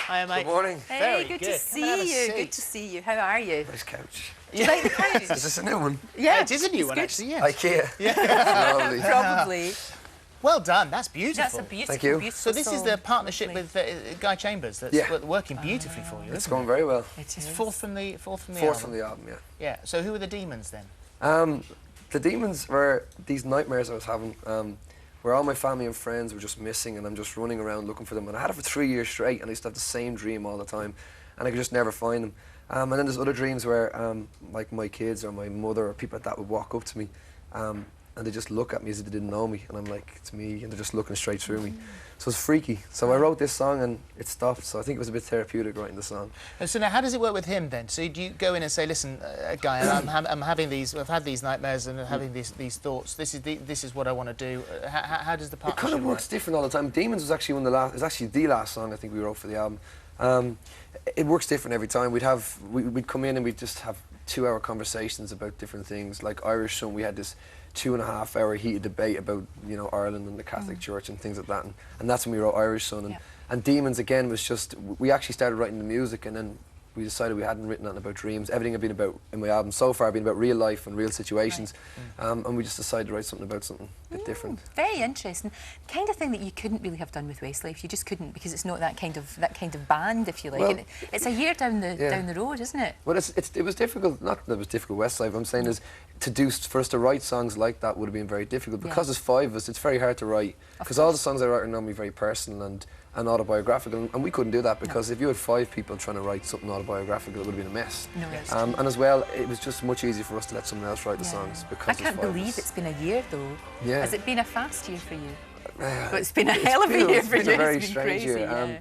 Hi, mate. Good morning. Hey, Very good good. to Come see and have a you. seat. Good to see you. How are you? Nice couch. Do you like the couch? Is this a new one? Yeah, It is a new it's one, good. actually, yeah. IKEA. Yeah. Lovely. Probably. Well done. That's beautiful. That's a beautiful, Thank you. beautiful So this is song. the partnership Lovely. with Guy Chambers that's Yeah. working beautifully for you, It's isn't going it? very well. It It's is. fourth from the Fourth album. from the album, yeah. Yeah. So who are the demons then? The demons were these nightmares I was having, where all my family and friends were just missing, and I'm just running around looking for them. And I had it for 3 years straight, and I used to have the same dream all the time, and I could just never find them. And then there's other dreams where, like my kids or my mother or people like that would walk up to me, and they just look at me as if they didn't know me, and I'm like, it's me, and they're just looking straight through me. So it's freaky. So I wrote this song, and it stopped. So I think it was a bit therapeutic writing the song. And so now, how does it work with him then? So do you go in and say, listen, Guy, I'm having these, I've had these nightmares and I'm having these thoughts. This is what I want to do. How does the It partnership kind of works work? different all the time. Demons was actually one of the last. It was actually the last song I think we wrote for the album. It works different every time. We'd come in and we'd just have 2-hour conversations about different things. Like Irish Son, we had this 2.5-hour heated debate about Ireland and the Catholic Church and things like that. And that's when we wrote Irish Son. And Demons again was just we actually started writing the music, and then we decided we hadn't written nothing about dreams. Everything had been about in my album so far had been about real life and real situations, and we just decided to write something about something a bit different. Very interesting. Kind of thing that you couldn't really have done with Westlife. You just couldn't, because it's not that kind of band, if you like. Well, and it's a year down the road, isn't it? Well, it was difficult. Not that it was difficult Westlife. I'm saying is for us to write songs like that would have been very difficult because there's 5 of us. It's very hard to write because all the songs I write are normally very personal and autobiographical, and we couldn't do that because if you had 5 people trying to write something autobiographical, it would have been a mess. No, that's and as well, it was just much easier for us to let someone else write the songs because I can't there's 5 of believe us. it's been a year though. Yeah. Has it been a fast year for you? But it's been a hell of a year for you. It's been a very It's been strange crazy, year. yeah.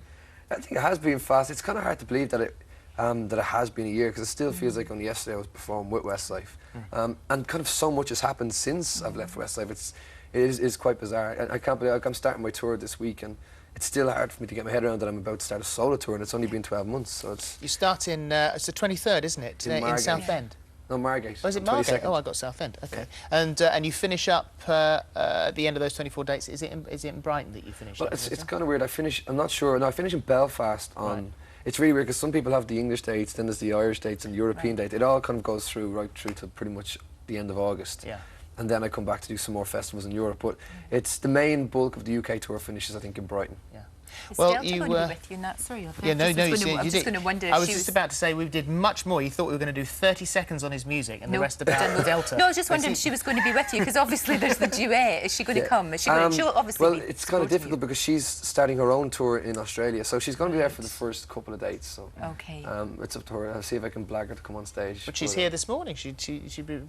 I think it has been fast. It's kind of hard to believe that it has been a year because it still feels like only yesterday I was performing with Westlife. And kind of so much has happened since I've left Westlife. It is quite bizarre. I can't believe, like, I'm starting my tour this week, and it's still hard for me to get my head around that I'm about to start a solo tour, and it's only been 12 months. So You start in, it's the 23rd, isn't it? In Southend. No, Margate. Oh, is it on Margate? 22nd. Oh, I got Southend. Okay. And you finish up at the end of those 24 dates. Is it in Brighton that you finish? Well, up, it's kind of weird. I'm not sure. No, I finish in Belfast on. Right. It's really weird because some people have the English dates, then there's the Irish dates and the European date. It all kind of goes through right through to pretty much the end of August. Yeah. And then I come back to do some more festivals in Europe. But it's the main bulk of the UK tour finishes, I think, in Brighton. Yeah. Is Well, Delta you going to be with you in that? Sorry, Yeah, no, I was you just did. going to wonder if I was she just about to say we did much more. You thought we were going to do 30 seconds on his music and the rest about Delta. No, I was just wondering if she was going to be with you, because obviously there's the duet. Is she going to come? Is she going to? She'll obviously well, be it's kind of supporting difficult you. because she's starting her own tour in Australia, so she's going to be there for the first couple of dates. So Okay. it's up to her. I'll see if I can blag her to come on stage. But she's here this morning. She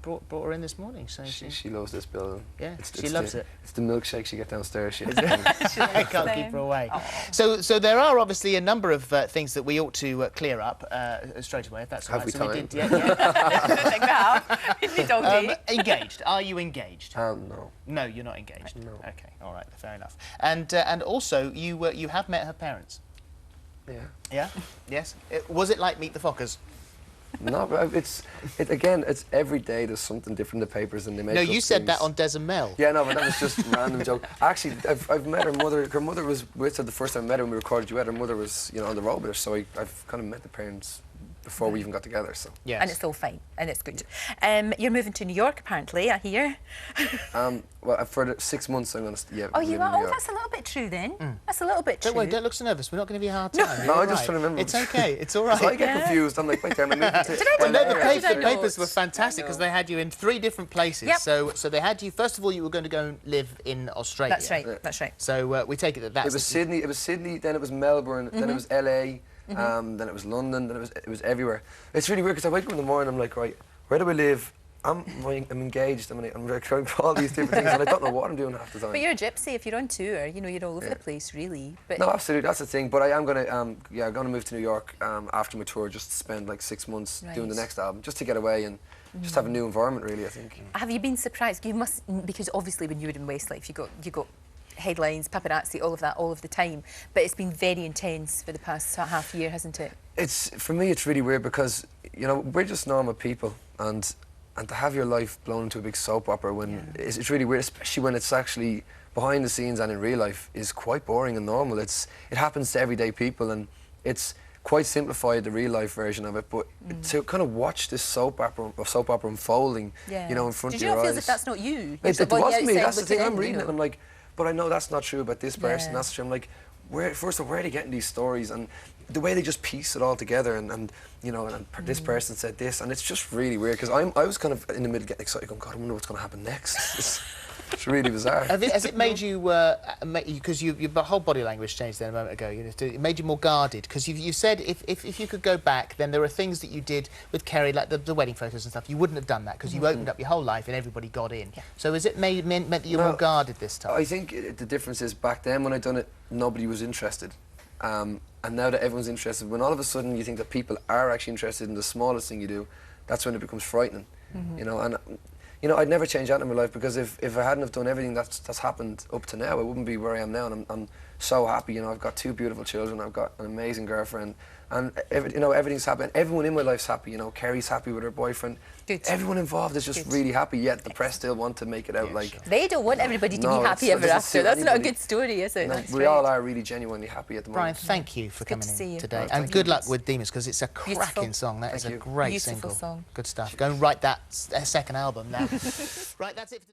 brought her in this morning. So She loves this building. Yeah, she loves it. It's the milkshakes you get downstairs. I can't keep her away. So there are obviously a number of things that we ought to clear up straight away, if that's all Have right. we So time? we did, yeah. I don't think we have. You don't need. Engaged. Are you engaged? No. No, you're not engaged. No. Okay, all right, fair enough. And also, you have met her parents. Yeah. Yeah. Yes. Was it like Meet the Fockers? No, but again, it's every day there's something different in the papers and they make No, up you said that things. on Des and Mel. Yeah, no, but that was just a random joke. Actually, I've met her mother. Her mother was with her the first time I met her when we recorded Duet. Her mother was, on the road with her, so I've kind of met the parents before we even got together. So. Yes. And it's all fine, and it's good. You're moving to New York, apparently, I hear. Well, for the 6 months, I'm going to Oh, live you in are? New Oh, York. that's a little bit true then. That's a little bit true. Don't worry, don't look so nervous. We're not going to be a hard time. No, You're I just right. trying to remember. It's okay. It's all right. So I get confused. I'm like, wait, am I moving to? Well, no, Did the I papers know? were fantastic because they had you in 3 different places. Yep. So they had you. First of all, you were going to go and live in Australia. That's right. That's right. So we take it that that's. It was Sydney. It was Sydney. Then it was Melbourne. Then it was LA. Then it was London. Then it was everywhere. It's really weird because I wake up in the morning. I'm like, right, where do I live? I'm engaged. I'm trying all these different things, and I don't know what I'm doing half the time. But you're a gypsy. If you're on tour, you're all over the place, really. But No, absolutely, that's the thing. But I am gonna, I'm gonna move to New York after my tour, just to spend like 6 months doing the Right. next album, just to get away and just have a new environment, really. I think. have you been surprised? You must, because obviously when you were in Westlife, you got headlines, paparazzi, all of that, all of the time. But it's been very intense for the past half year, hasn't it? For me, it's really weird because we're just normal people, and to have your life blown into a big soap opera when it's really weird, especially when it's actually behind the scenes and in real life, is quite boring and normal. It happens to everyday people, and it's quite simplified, the real life version of it, but to kind of watch this soap opera unfolding, you know, in front Did of you your not feel eyes. as if that's not you? It You're the one wasn't me. outside That's the thing. looking I'm in, reading you it, and know? I'm like, but I know that's not true about this person. Yeah. That's true. I'm like, first of all, where are they getting these stories? And the way they just piece it all together, and you know, and this person said this, and it's just really weird because I was kind of in the middle getting excited, going, God, I wonder what's going to happen next. It's really bizarre. Has it made you, because your whole body language changed there a moment ago, you know, it made you more guarded? Because you said if you could go back, then there are things that you did with Kerry, like the wedding photos and stuff, you wouldn't have done that because you opened up your whole life and everybody got in. Yeah. So has it meant that you're more guarded this time? I think the difference is back then when I done it, nobody was interested. And now that everyone's interested, when all of a sudden you think that people are actually interested in the smallest thing you do, that's when it becomes frightening. You know, and you know, I'd never change that in my life because if I hadn't have done everything that's happened up to now, I wouldn't be where I am now. And I'm so happy. You know, I've got 2 beautiful children. I've got an amazing girlfriend, and you know, everything's happy. And everyone in my life's happy. You know, Kerry's happy with her boyfriend. Good. Everyone involved is just really happy. Yet the press still want to make it out like They don't want everybody to be happy ever doesn't after. suit That's not a anybody. good story, is it? No, That's we all are really genuinely happy at the Brian, moment. thank you for good coming to see in you. today, Oh, and thank good you. luck with Demons because it's a Beautiful. cracking song. That is a great Beautiful single. song. Good stuff. Go and write that second album now. Right, that's it.